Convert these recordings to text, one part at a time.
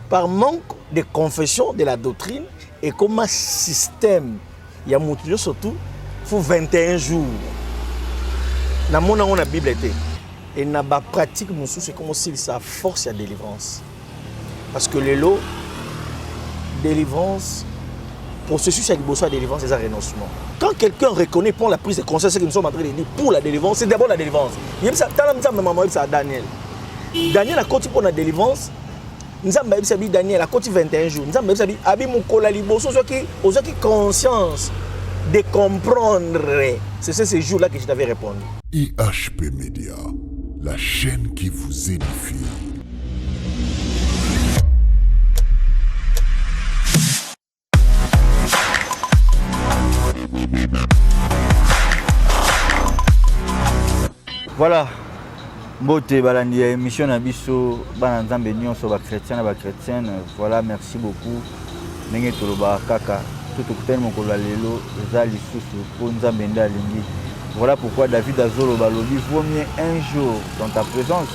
par manque de confession de la doctrine et comme un système, il y a montré surtout, il faut 21 jours. Dans la Bible, et dans la pratique, c'est comme si ça force la délivrance. Parce que le lot, délivrance, processus avec besoin de délivrance, c'est un renoncement. Quand quelqu'un reconnaît pour la prise de conscience, c'est que nous sommes en train de dire pour la délivrance, c'est d'abord la délivrance. Il y a Daniel. Daniel a continué pour la délivrance. Nous avons dit Daniel a continué 21 jours. Nous avons dit Abi Mukola Liboso, aux qui conscience de comprendre. C'est ce jour-là que je t'avais répondu. IHP Media, la chaîne qui vous édifie. Voilà, Mbote balandi émission na biso bana nzambe nyonso ba chrétien na ba chrétienne. Voilà, merci beaucoup. Ndenge toloba kaka tout okutani mokolo lelo eza lisusu po nzambe nde alingi. Voilà pourquoi David Azolo balobi vaut mieux un jour dans ta présence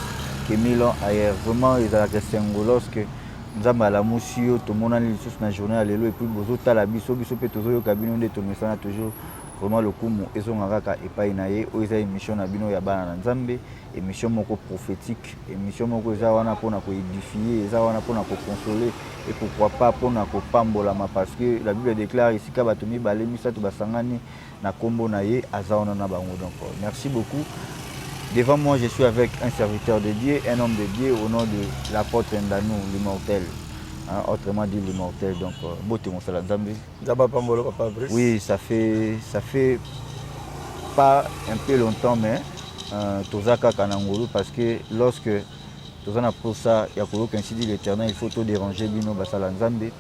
que 1000 ans ailleurs. Vraiment ezalaka sengo lorsque nzambe alamusi yo tomonani lisusu na journée ya lelo et puis bozotala biso pe tozoyoka bino nde tomesana toujours. Vraiment le coup ezongaka epai na ye oyo eza émission na bino ya bana na nzambe, émission moko prophétique, émission moko eza wana pona ko édifier, eza wana pona ko consoler et pourquoi pas pona ko pambolama parce que la Bible déclare ici ka bato mibale misato basangani na kombo na ye aza wana na bango. Donc merci beaucoup. Devant moi je suis avec un serviteur de Dieu, un homme de Dieu au nom de l'apôtre Ndanou, l'immortel. Autrement dit l'immortel, donc Bote Monsala Nzambe. Oui, ça fait pas un peu longtemps, mais Tozaka Kanangolo, parce que lorsque Tozana pour ça, il y a qu'ainsi dit l'Éternel, il faut tout déranger Bino Basala Nzambe,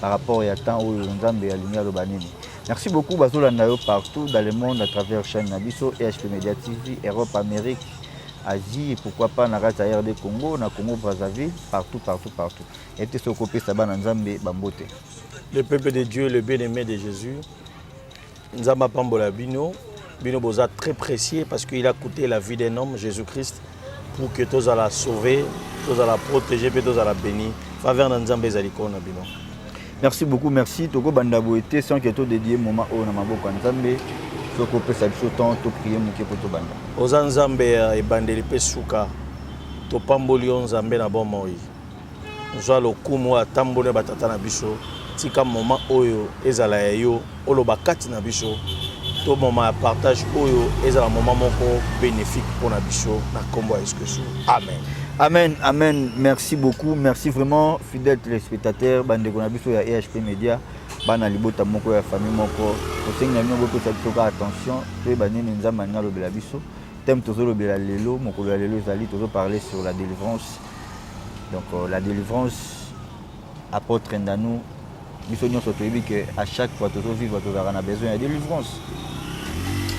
par rapport à temps où Nzambe est aligné à l'Obanini. Merci beaucoup, Bazola Nayo, partout dans le monde, à travers chaîne Nabiso, EHP Media TV, Europe, Amérique, Asie et pourquoi pas na RD Congo, na Congo Brazzaville, partout. Et tout ce copé Sabana Nzambe Bambote. Le peuple de Dieu, le bien-aimé de Jésus, Nzamba Pambola Bino Boza très précieux parce qu'il a coûté la vie d'un homme, Jésus-Christ, pour que tous la sauver, tous la protéger, et tous la bénir. Faveur Nzambe Zalikona Bino. Merci beaucoup, merci. Togo Bandabo était sans que tout dédié moment au Namaboko Nzambe. Soko sa biso temps to prier muke poto banda. Oza Nzambe ebandeli pe suka. To pamboli Nzambe na bon moi. Nzwa lokumu atambole batata na biso. Tika moment oyo ezala yo oloba kati na biso. To moment ya partage oyo ezala moment moko bénéfique pour na biso na kombo ya Yesu. Amen. Amen, amen. Merci beaucoup. Merci vraiment fidèles téléspectateurs bande ko na biso ya EHP Media. Bana libota moko ya famille moko osenga mino boko sa attention pe banini nzamba nga lobela biso thème tozo lobela lelo mokolo ya lelo ezali tozo parler sur la délivrance. Donc la délivrance apôtre Ndanou biso nyonso toyebi que à chaque fois tozo vivre tozala na besoin de délivrance.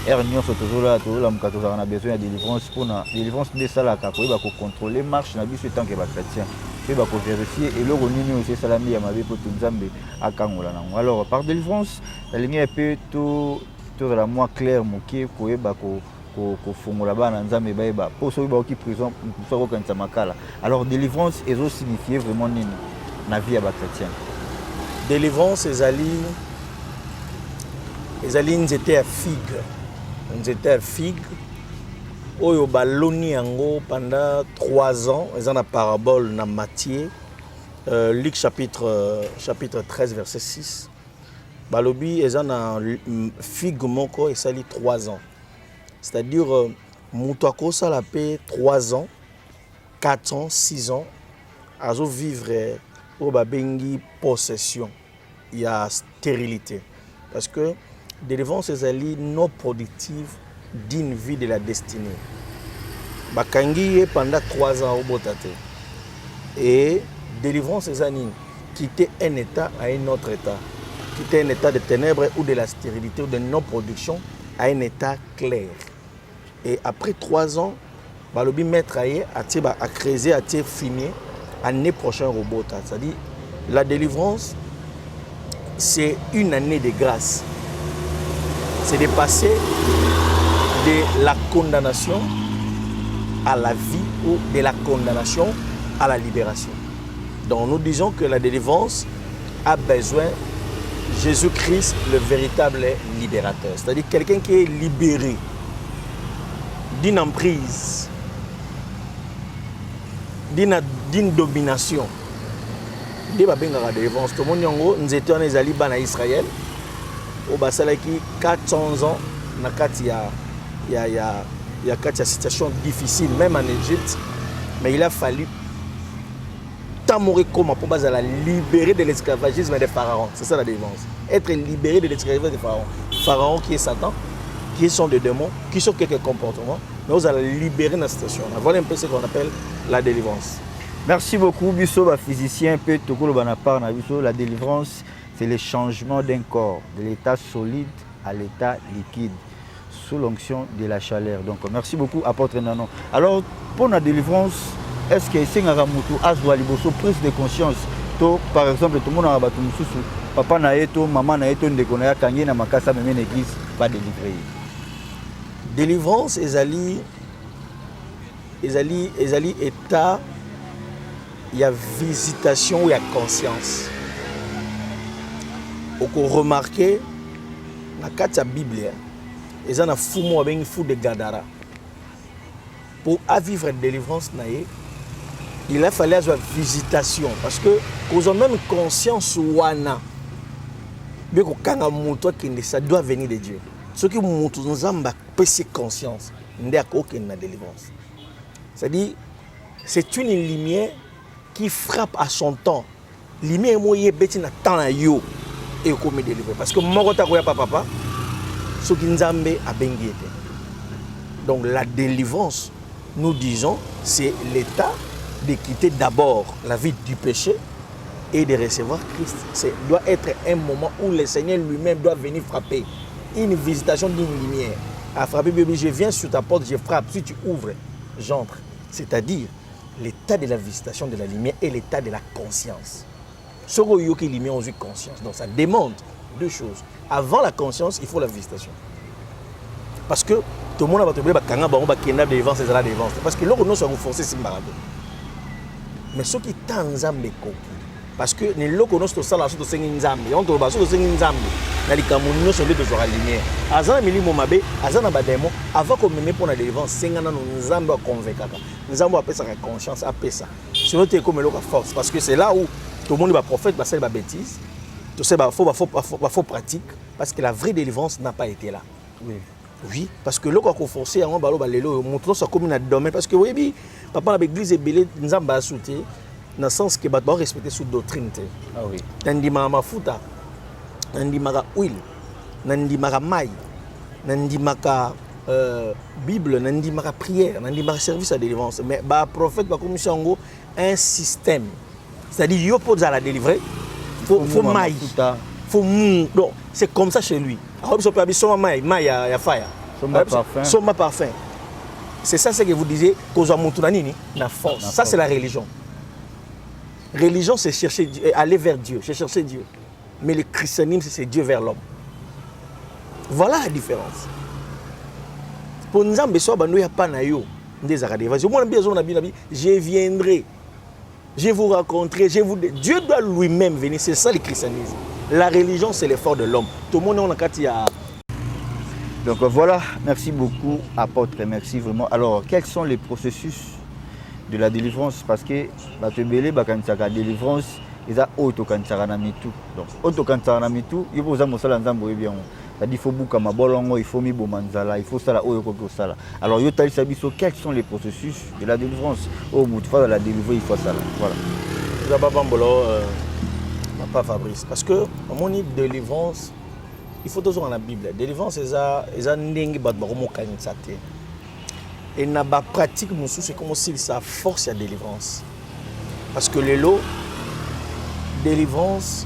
Nyonso tozo la muka tozala na besoin de délivrance pour na délivrance de sala ka koyeba ko contrôler marche na biso tant que ba chrétien. Et bah vérifier et le revenu aussi salami à ma vie pour tout Nzambe à Kangola. Alors par délivrance la ligne peut tout la moins clair moqué koé bah ko fongola ba Nzambe ba ba pour ceux qui prison pour ça quand makala. Alors délivrance est aussi signifié vraiment nini na vie à ba chrétien. Délivrance ezali nzete à figue. Oyo baloni yango pendant 3 ans, ils ont la parabole dans Matthieu, Luc chapitre 13 verset 6. Balobi ils ont la figue moko et sali 3 ans. C'est-à-dire mutako ça la paix 3 ans, 4 ans, 6 ans azo vivre au babengi possession. Il y a stérilité parce que délivrance ezali non productive d'une vie de la destinée. Bakangi pendant 3 ans au Botate. Et délivrance c'est quitter un état à un autre état. Quitter un état de ténèbres ou de la stérilité ou de non-production à un état clair. Et après 3 ans, balobi mettre à creuser, à finir l'année prochaine au Botate. C'est-à-dire la délivrance c'est une année de grâce. C'est de passer de la condamnation à la vie ou de la condamnation à la libération. Donc nous disons que la délivrance a besoin de Jésus-Christ, le véritable libérateur. C'est-à-dire quelqu'un qui est libéré d'une emprise, d'une domination. Il y a une délivrance. Tout le monde nous étions en Israël, au Basalaki 400 ans, il y a une situation difficile, même en Égypte, mais il a fallu mourir comme pour la libérer de l'esclavagisme des pharaons. C'est ça la délivrance. Être libéré de l'esclavagisme des pharaons. Pharaon qui est Satan, qui sont des démons, qui sont quelques comportements, mais vous allez libérer dans la situation. Voilà un peu ce qu'on appelle la délivrance. Merci beaucoup, Bisso, physicien, la délivrance, c'est le changement d'un corps, de l'état solide à l'état liquide, sous l'onction de la chaleur. Donc, merci beaucoup, apôtre Nanon. Alors, pour la délivrance, est-ce que c'est un prise de conscience? Par exemple, tout le monde a battu papa naeto, maman naeto, ndekonaya kangi na makasa même l'église pas délivré. Délivrance, ezali état, il y a visitation, il y a conscience. On peut remarquer dans la Bible, il y a un fou de Gadara. Pour vivre une délivrance, il a fallu avoir visitation parce que nous avons même conscience wana mais ça doit venir de Dieu. Ce qui nous avons conscience de délivrance. C'est-à-dire c'est une lumière qui frappe à son temps. Lumière moye beti na temps yo et comme délivrer parce que morota ko ya papa ce qui nous a bengi été. Donc la délivrance, nous disons, c'est l'état de quitter d'abord la vie du péché et de recevoir Christ. C'est doit être un moment où le Seigneur lui-même doit venir frapper. Une visitation d'une lumière. À frapper, je viens sur ta porte, je frappe. Si tu ouvres, j'entre. C'est-à-dire l'état de la visitation de la lumière et l'état de la conscience. Ce qui est lumière, on a conscience. Donc ça demande deux choses. Avant la conscience, il faut la visitation. Parce que tout le monde va te dire que la délivrance, c'est la délivrance. Parce que l'autre, nous sommes forcés, c'est marabou. Mais ce qui est en Zambé, parce que les locaux nous sommes là, nous sommes en Zambé, on trouve nous sommes en Zambé. Dans les Camerounais, nous sommes là sur la lumière. Azan Emily Momabe, Azan Abademo, avant qu'on me mette pour la délivrance, c'est un an nous Zambé convaincre. Nous avons appelé ça la conscience, appelé ça. Sinon, tu es comme l'autre force, parce que c'est là où tout le monde va prophète, va faire la bêtise, tout ça, il faut pratique, parce que la vraie délivrance n'a pas été là. Oui. Oui, parce que l'autre a forcé à un ballon balelo, montrons sa commune à domaine, parce que oui, papa l'église est belé, nous avons sauté, dans le sens que nous respecter sous doctrine. Ah oui. Nandi mama futa, nandi mara huile, nandi mara maille, nandi maka Bible, nandi mara prière, nandi mara service à délivrance. Mais le prophète va comme un système, c'est-à-dire il faut la délivrer, faut maille, faut mou. Donc c'est comme ça chez lui. Maille ya fire. Soma parfum. C'est ça ce que vous disiez, la force. Ça c'est la religion. Religion c'est chercher Dieu, aller vers Dieu, c'est chercher Dieu. Mais le christianisme c'est Dieu vers l'homme. Voilà la différence. Pour nous je viendrai, je vous rencontrerai, Dieu doit lui-même venir, c'est ça le christianisme. La religion c'est l'effort de l'homme. Tout le monde a Donc voilà, merci beaucoup apôtre, merci vraiment. Alors quels sont les processus de la délivrance? Parce que la délivrance, ils ont autocantaranamitu. Donc autocantaranamitu, il faut bien. Il faut bouka mabolongo, il faut mi bomanzala, il faut ça là, ça. Alors quels sont les processus de la délivrance? Oh, il faut la délivrer, il faut ça là. Voilà. Pas Fabrice, parce que mon délivrance, il faut toujours dans la Bible. Délivrance, c'est un ndenge batbaromo kanisate. Et na ba pratique musu c'est comme si ça force la délivrance. Parce que le lot délivrance,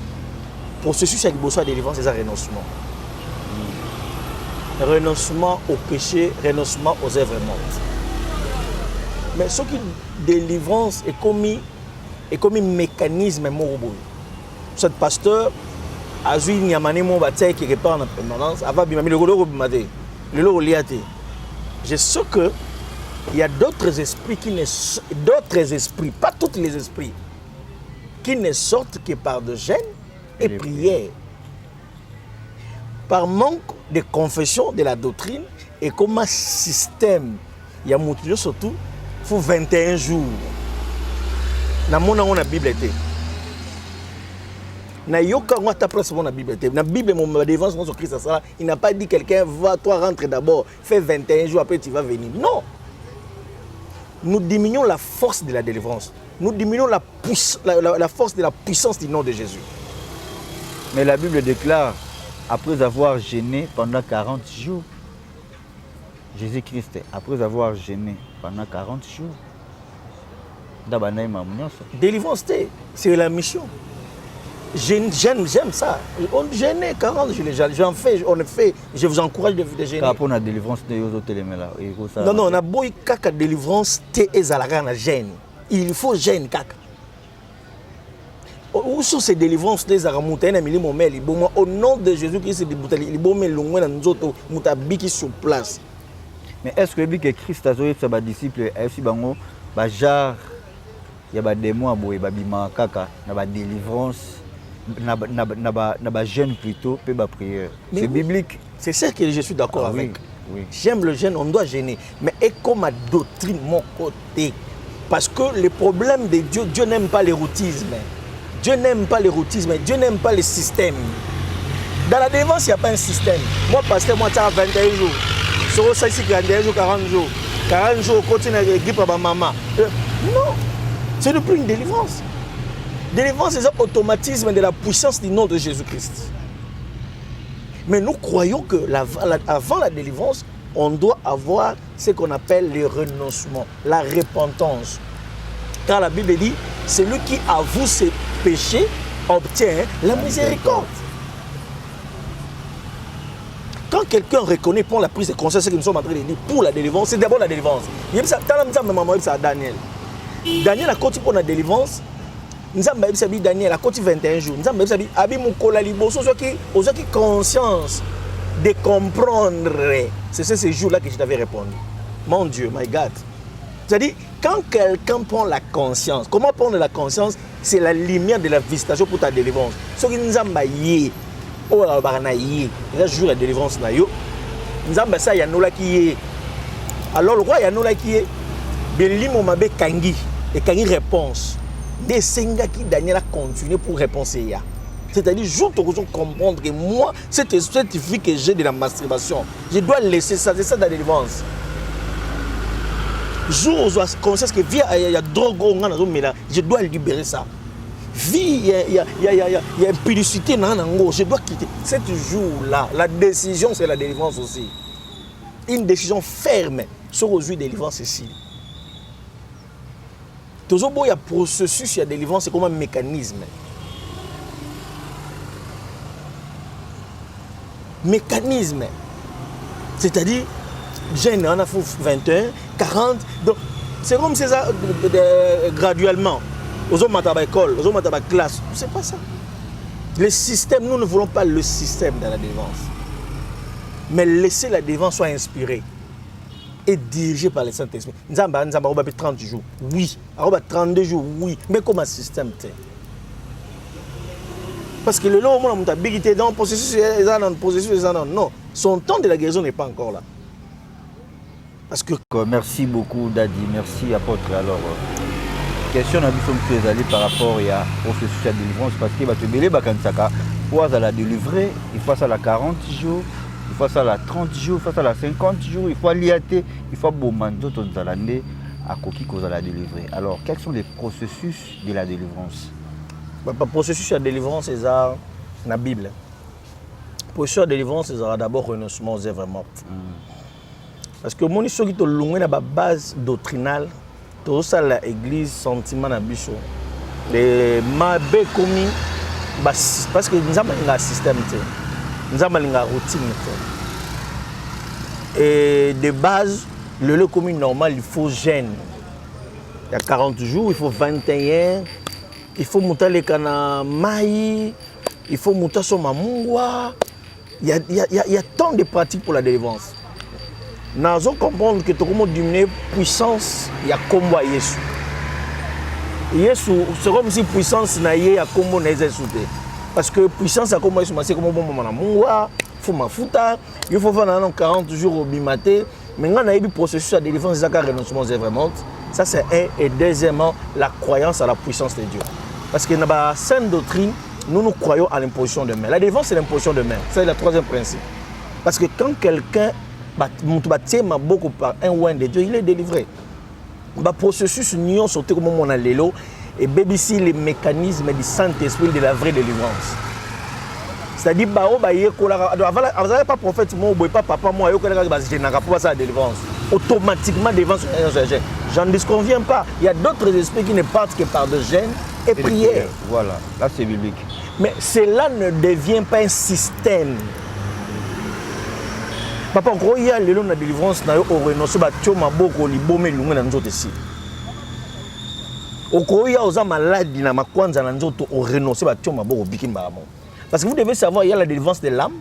processus avec besoin de délivrance, c'est un renoncement. Renoncement au péché, renoncement aux œuvres mortes. Mais ce qui délivrance est comme un mécanisme morobo. Ce pasteur a vu une yamane mon bataille qui répare en permanence. Avant bimami le golo bimade, le lo liate. Je sais que il y a d'autres esprits pas tous les esprits, qui ne sortent que par de jeûne et prière. Par manque de confession de la doctrine et comme un système, il y a surtout, il faut 21 jours. Dans la Bible, na yoka ngwa ta place na Bible. Na Bible mon défense sur Christ ça, il n'a pas dit quelqu'un va toi rentre d'abord, fais 21 jours après tu vas venir. Non. Nous diminuons la force de la délivrance. Nous diminuons la force de la puissance du nom de Jésus. Mais la Bible déclare après avoir jeûné pendant 40 jours, Jésus-Christ, après avoir jeûné pendant 40 jours, délivrance, c'est la mission. J'aime ça. On gêne 40 jours, j'en fais, on le fait. Je vous encourage de gêner. Pour la délivrance, non, non, on a beau kaka délivrance, il faut gêner kaka. Où sont ces délivrances des aramoutaines au nom de Jésus-Christ, il sur place. Mais est-ce que Christ a dit que ses disciples, il y a des démons, il y a des délivrances, il y a des jeûnes plutôt, il y a des prières. C'est biblique. C'est ça que je suis d'accord avec. Oui. J'aime le jeûne, on doit gêner. Mais et comme ma doctrine, mon côté. Parce que le problème de Dieu, Dieu n'aime pas l'érotisme. Dieu n'aime pas l'érotisme, Dieu n'aime pas le système. Dans la délivrance, il n'y a pas un système. Moi, pasteur, moi, tu as 21 jours. Sur ça, ici, 41 jours, 40 jours. 40 jours, continue à guider par ma maman. Non, ce n'est plus une délivrance. Délivrance, c'est l'automatisme de la puissance du nom de Jésus-Christ. Mais nous croyons que avant la délivrance, on doit avoir ce qu'on appelle le renoncement, la repentance. Car la Bible dit, celui qui avoue ses péchés obtient la miséricorde. Quand quelqu'un reconnaît pour la prise de conscience, ce que nous sommes en train de dire, pour la délivrance, c'est d'abord la délivrance. Daniel a continué pour la délivrance. Nous avons dit Daniel a continué 21 jours. Nous avons dit Abi Mukola Liboso, ceux qui conscience de comprendre. C'est ce jour-là que je t'avais répondu. Mon Dieu, my God. C'est-à-dire, quand quelqu'un prend la conscience, comment prendre la conscience? C'est la lumière de la visitation pour ta délivrance. Ce qui nous a dit, oh, là, jour la délivrance, nous avons ça, il y a nous là qui est. Alors, le roi, il y a nous là qui est. Belimo Mabe Kangi, et Kangi réponse. Des Senga qui Daniel a continué pour répondre. C'est-à-dire, je dois comprendre que moi, cette vie que j'ai de la masturbation, je dois laisser ça, c'est ça la délivrance. Jour où je conscience que il y a drogue, je dois libérer ça. Vie, il y a impudicité, je dois quitter. Ce jour-là, la décision, c'est la délivrance aussi. Une décision ferme sur aujourd'hui délivrance ici. Toujours il y a un processus, il y a délivrance, c'est comme un mécanisme. Mécanisme. C'est-à-dire, jeune, on a fait 21, 40. Donc, c'est comme ça graduellement. Aux hommes à l'école, aux hommes à la classe. C'est pas ça. Le système, nous ne voulons pas le système dans la délivrance. Mais laisser la délivrance soit inspirée et dirigée par le Saint-Esprit. Nous avons 30 jours. Oui. 32 jours. Oui. Mais comme un système. Parce que le long où on a bigité dans le processus, non. Son temps de la guérison n'est pas encore là. Parce que... Merci beaucoup, Dadi. Merci, apôtre. Alors, question à par rapport au processus de délivrance. Parce que pour la délivrer, il faut ça à 40 jours, il faut ça à 30 jours, il faut ça à 50 jours, il faut liater, il faut bomando tout l'année à Koki qu'on la délivrer. Alors, quels sont les processus de la délivrance? Le processus de délivrance, c'est dans la Bible. Le processus de délivrance, c'est d'abord renoncement aux œuvres mortes. Parce que mon histoire qui est loin de la base doctrinale, tout ça l'église sentiment na biso. Les mabe commis parce que nous avons un système, nous avons une routine. Et de base, le commis normal, il faut jeûner. Il y a 40 jours, il faut 21. Il faut monter les canamaï, il faut monter sur mamungwa. Il y a tant de pratiques pour la délivrance. Nous allons comprendre que tout le monde diminue puissance, il y a combat Jésus. Yesu, c'est comme si puissance na ye ya kombo na eza soute. Parce que puissance ya kombo Yesu, c'est comme bon moment na mungwa, faut mafuta, il faut faire 40 jours au bimaté. Mais quand on a eu le processus de délivrance, c'est renoncement aux œuvres mortes. Ça c'est un. Et deuxièmement, la croyance à la puissance de Dieu. Parce que dans la sainte doctrine, nous croyons à l'imposition de main. La délivrance, c'est l'imposition de main. C'est le troisième principe. Parce que quand quelqu'un tient beaucoup par un oint de Dieu, il est délivré. Le processus nous sauté comme on a l'élo et bébici les mécanismes du Saint-Esprit de la vraie délivrance. C'est-à-dire vous n'avez pas prophète, moi, pas papa, moi, je n'ai pas ça la délivrance. Automatiquement, délivrance, j'en disconviens pas. Il y a d'autres esprits qui ne partent que par de gêne et prière. Voilà, là c'est biblique. Mais cela ne devient pas un système. Papa, il y a le long de la délivrance, il y a beaucoup de choses. Il y a des maladies qui ont renoncé à parce que vous devez savoir, il y a la délivrance de l'âme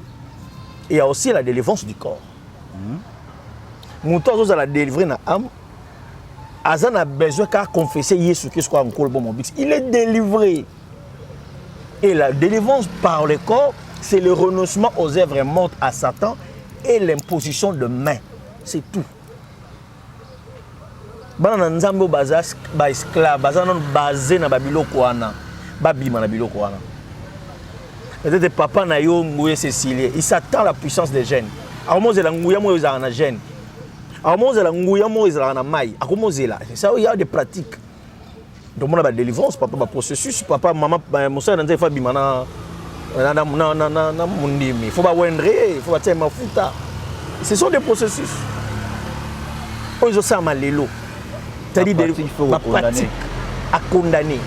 et il y a aussi la délivrance du corps. Mouton a la délivré dans l'âme. Azan a besoin de confesser Jésus Christ en bon. Il est délivré. Et la délivrance par le corps, c'est le renoncement aux œuvres mortes à Satan et l'imposition de main. C'est tout. Bana nzambe baza ba esclave, baza non basé na babilo kwana. Babima na babilo kwana. Peut-être papa na yo ngouye Cécilie, il s'attend à la puissance des gènes. Akomozela ngouya mo ezala na gène. Akomozela ngouya mo ezala na mai. Akomozela. Ça il y a des pratiques. Donc on a la délivrance, papa ba processus, papa maman mosa na nzefa bima na mundimi. Il faut pas wendre, il faut pas tirer mafuta. Ce sont des processus. Ils ont ça malelo. C'est-à-dire la pratique à condamner.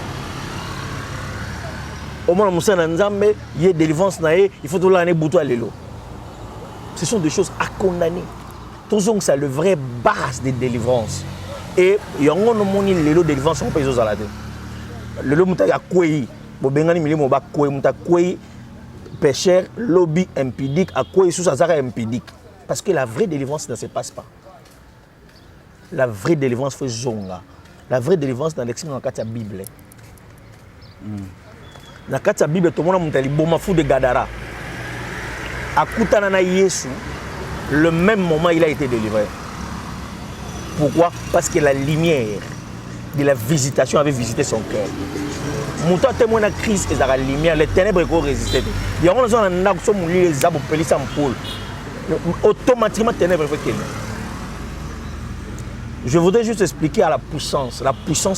Au moins, il y a délivrance, il faut tout l'année bouton à l'élo. Ce sont des choses à condamner. Tout ça, c'est la vraie base des délivrances. Et il y a un l'élo délivrance, on peut les autres. Le mouta a quoi? Bobengani mili mo ba quoi? Mouta quoi? Pécheur, lobby impudique, à quoi? Sous ça impudique. Parce que la vraie délivrance ne se passe pas. La vraie délivrance fait zonga. La vraie délivrance dans l'expression dans la Bible. Dans la Bible, tout le monde a dit bon fou de Gadara. À Koutanana Yesu, le même moment il a été délivré. Pourquoi? Parce que la lumière de la visitation avait visité son cœur. Mouton témoin de Christ et la lumière, les ténèbres ont résisté. Il y a un action où les arbres pelissent en poule. Automatiquement, les ténèbres fait qu'il. Je voudrais juste expliquer à la puissance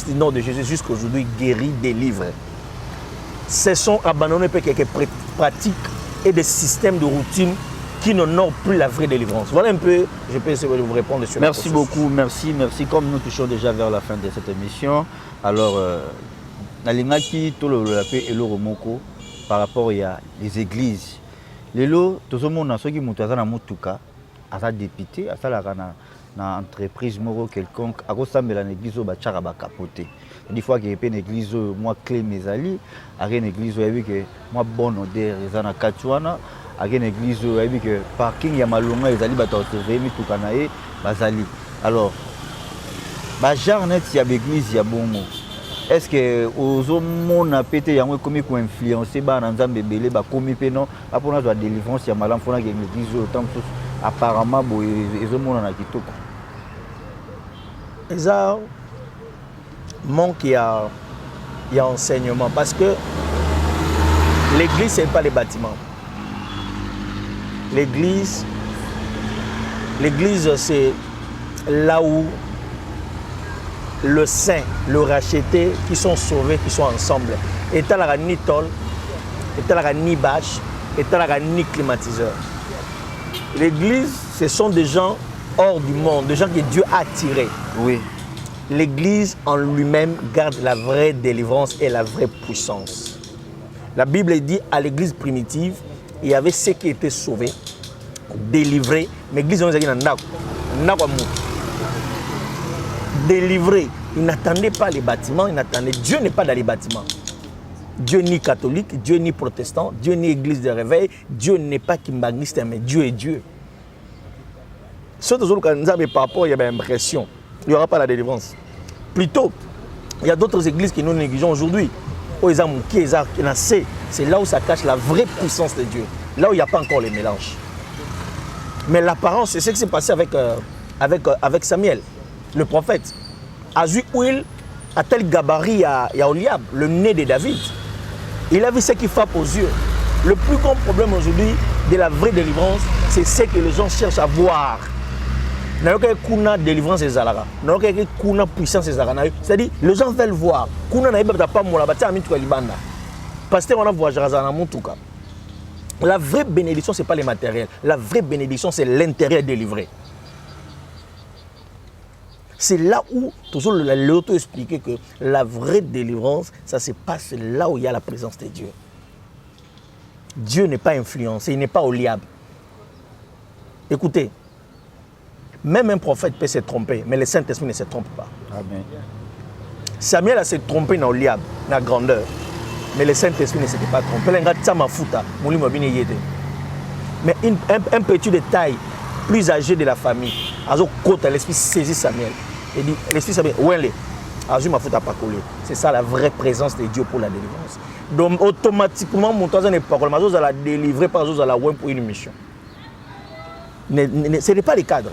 du nom de Jésus jusqu'à aujourd'hui guérit, délivre. Cessons d'abandonner quelques pratiques et des systèmes de routine qui n'honorent plus la vraie délivrance. Voilà un peu, je peux essayer de vous répondre sur Merci beaucoup, merci. Comme nous touchons déjà vers la fin de cette émission, alors, Nalingaki, tout le et le Romoko, par rapport à les églises. Les lots, tout le monde, ceux qui montent à Moutuka, à député, à Salarana. Dans entreprise moro quelconque à ressemble à l'église au bachara ba capoter des fois qu'il y a une église moi clé mes alliés à une église où il y a que moi bonne odeur ils en a katuana à une église où il y a que parking ya malonga ils alliés ba trouver mi tout kanaé bazali alors ba genre net il y a l'église il y a bon mot est-ce que aux hommes a pété yango comme ko influencer ba na nzambe belé ba komi pe non après on a délivrance ya malam fona que l'église autant apparemment ils ont mon kitoko. Ça manque il y a enseignement parce que l'église c'est pas les bâtiments. L'église c'est là où le saint, le racheté qui sont sauvés, qui sont ensemble. Et t'as la ni tol, et t'as la ni bâche, et t'as la ni climatiseur. L'église, ce sont des gens hors du monde, des gens que Dieu a attirés. Oui. L'église en lui-même garde la vraie délivrance et la vraie puissance. La Bible dit à l'église primitive, il y avait ceux qui étaient sauvés, délivrés, mais l'église délivrés. Ils n'attendaient pas les bâtiments, Dieu n'est pas dans les bâtiments. Dieu n'est catholique, Dieu n'est protestant, Dieu n'est église de réveil, Dieu n'est pas kimbaniste, mais Dieu est Dieu. Surtout quand nous avons par rapport, il y a l'impression, il n'y aura pas la délivrance. Plutôt, Il y a d'autres églises que nous négligeons aujourd'hui. C'est là où ça cache la vraie puissance de Dieu. Là où il n'y a pas encore les mélanges. Mais l'apparence, c'est ce qui s'est passé avec Samuel, le prophète. Azui Ouil a tel gabarit à Oliab, le nez de David. Il a vu ce qui frappe aux yeux. Le plus grand problème aujourd'hui de la vraie délivrance, c'est ce que les gens cherchent à voir. Kuna délivrance des alara. Kuna puissance des alara. C'est-à-dire, les gens veulent voir. Kuna na ibata pas mola bata ami libanda. Pasteur on a voyagé à Montouka. La vraie bénédiction c'est pas les matériels. La vraie bénédiction c'est l'intérieur délivré. C'est là où toujours l'auto expliqué que la vraie délivrance, ça se passe là où il y a la présence de Dieu. Dieu n'est pas influencé, il n'est pas Oliab. Écoutez, même un prophète peut se tromper, mais le Saint-Esprit ne se trompe pas. Amen. Samuel a se trompé dans Oliab, dans la grandeur, mais le Saint-Esprit ne s'était pas trompé. Mais un petit de taille, plus âgé de la famille, l'esprit saisit Samuel. Il dit, l'esprit Samuel, où est-il? C'est ça la vraie présence de Dieu pour la délivrance. Donc automatiquement, mon temps n'est pas la délivrer par pour une mission. Ce n'est pas les cadres,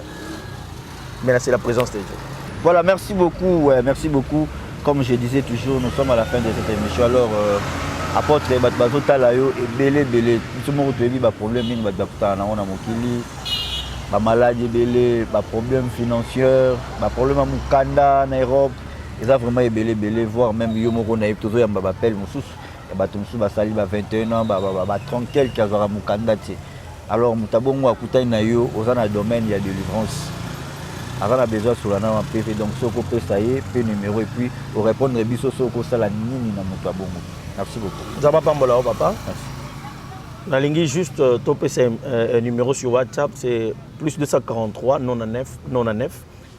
mais là c'est la présence de Dieu. Voilà, merci beaucoup. Merci beaucoup. Comme je disais toujours, nous sommes à la fin de cette émission. Alors, apôtre Bazotalayo et belé. Tout le monde a des problèmes, des maladies, des problèmes financiers, des problèmes à Mukanda, en Europe. Ils ont vraiment belé, voire même Yomoro Naïb, tout ça, il y a appel Moussous. Il y a des sali 21 ans, 30 quelques à Mukanda. Alors, Moutabongo a coûté Nayo, aux dans le domaine, il y a de délivrance. Avant la besoin sur la norme PV, donc ce qu'on peut ça y est, P numéro et puis au répondre biso ce qu'on ça la nini na Moutabongo. Merci beaucoup. Zaba Pambola, papa. Merci. La ligne juste topé un numéro sur WhatsApp, c'est plus 243 99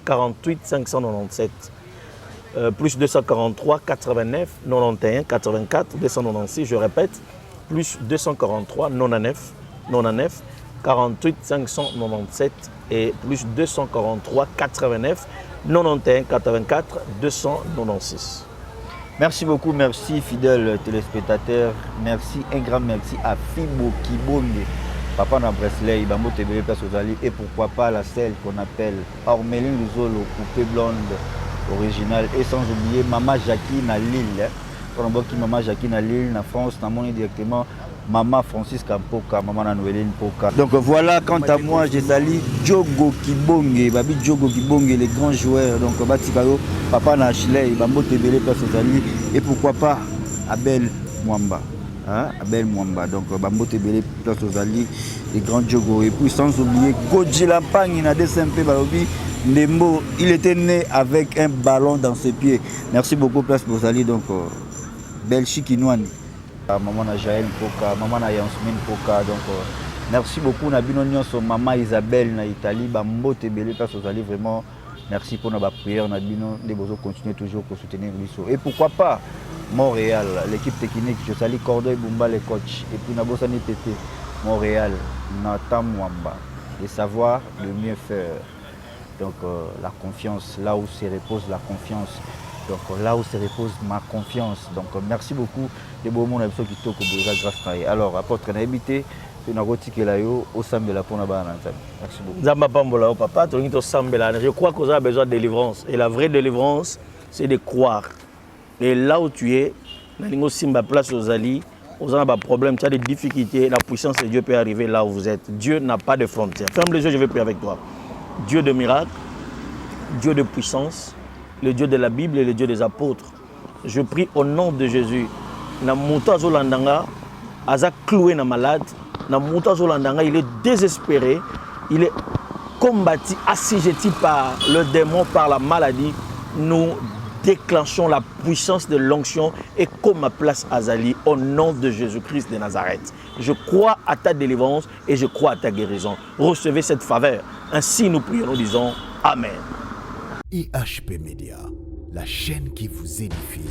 48 597. Plus 243 89 91 84 296, je répète, plus 243 99 48 597 et plus 243 89 91 84 296. Merci beaucoup, merci fidèles téléspectateurs, merci, un grand merci à Fibo Kibonge, papa na Bresley, Bambo TV Place aux Alliés et pourquoi pas la celle qu'on appelle Ormeline Luzolo, poupée blonde originale et sans oublier Maman Jackie na Lille. Pour Maman Jackie na Lille, na France, na monnaie directement. Maman Francis Kampoka, Maman Noéline Poka. Donc voilà, quant à moi, je salue Diogo Kibonge, Babi Diogo Kibonge, les grands joueurs. Donc Batikaro, Papa Nachley, Bambo Tebele, Place aux Alliés. Et pourquoi pas Abel Mwamba. Hein? Abel Mwamba. Donc Bambo Tebele, Place aux Alliés, les grands Diogo. Et puis sans oublier Godji Lampang, il a des SMP Balobi. Nembo, il était né avec un ballon dans ses pieds. Merci beaucoup, Place aux Alliés. Donc Belchik Inouani. Maman na Jaël Poka, maman na Yansmine Poka, donc merci beaucoup na bino nyonso maman Isabelle na Italie, Bambo Tebele Place aux Alliés, vraiment merci pour notre prière na bino, de besoin continuer toujours pour soutenir Bisso. Et pourquoi pas Montréal, l'équipe technique, je salue Cordoy Bumba les coachs et puis na Bosani Tété, Montréal, Nathan Mwamba, et savoir le mieux faire. Donc la confiance, là où se repose la confiance. Donc là où se repose ma confiance. Donc merci beaucoup. Les beaux monde qui toquent grâce à alors apôtre n'habité na rotiki la yo au sambela pour na bana. Merci beaucoup. Zamba Pambola papa, tu au sambela. Je crois qu'on a besoin de délivrance et la vraie délivrance c'est de croire. Et là où tu es, na lingo simba place aux alliés, aux a des problèmes, tu as des difficultés, la puissance de Dieu peut arriver là où vous êtes. Dieu n'a pas de frontières. Ferme les yeux, je vais prier avec toi. Dieu de miracles, Dieu de puissance, le Dieu de la Bible et le Dieu des apôtres. Je prie au nom de Jésus. Na muta zolandanga aza cloué na malade. Na muta zolandanga il est désespéré, il est combattu, assujetti par le démon, par la maladie. Nous déclenchons la puissance de l'onction et comme ma place Azali au nom de Jésus-Christ de Nazareth. Je crois à ta délivrance et je crois à ta guérison. Recevez cette faveur. Ainsi nous prions, nous disons Amen. IHP Média, la chaîne qui vous édifie.